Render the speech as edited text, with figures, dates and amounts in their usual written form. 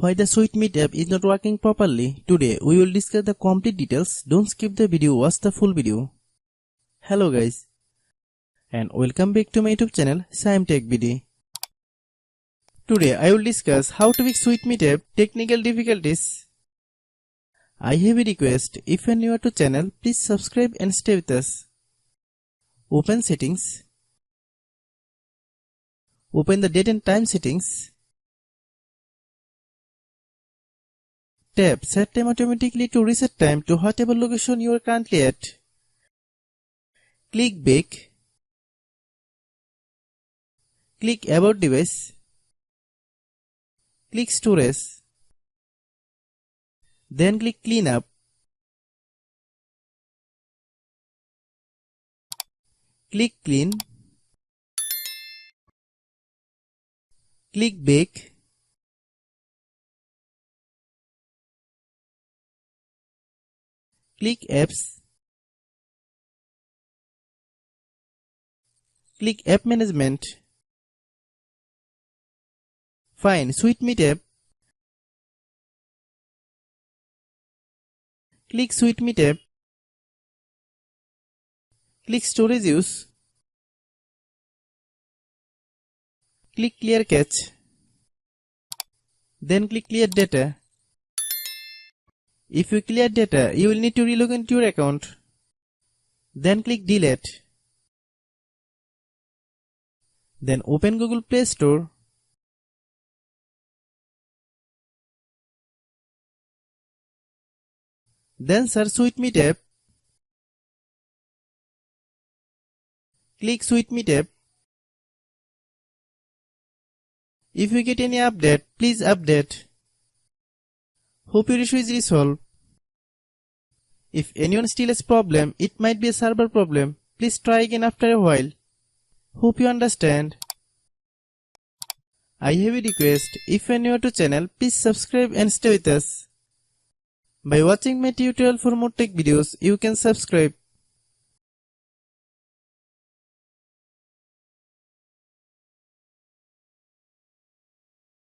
Why the SweetMeet app is not working properly? Today we will discuss the complete details. Don't skip the video, watch the full video. Hello guys, and welcome back to my YouTube channel Shaem Tech BD. Today I will discuss how to fix SweetMeet app technical difficulties. I have a request. If you are new to channel, please subscribe and stay with us. Open settings. Open the date and time settings. Tap set time automatically to reset time to whatever location you are currently at. Click back. Click about device. Click storage. Then click clean up. Click clean. Click back. Click apps. Click app management. Find SweetMeet app. Click SweetMeet app. Click storage use. Click clear cache. Then click clear data. If you clear data, you will need to relog into your account. Then click delete. Then open Google Play Store. Then search SweetMeet app. Click SweetMeet app. If you get any update, please update. Hope your issue is resolved. If anyone still has problem, it might be a server problem. Please try again after a while. Hope you understand. I have a request. If you are new to channel, please subscribe and stay with us. By watching my tutorial for more tech videos, you can subscribe.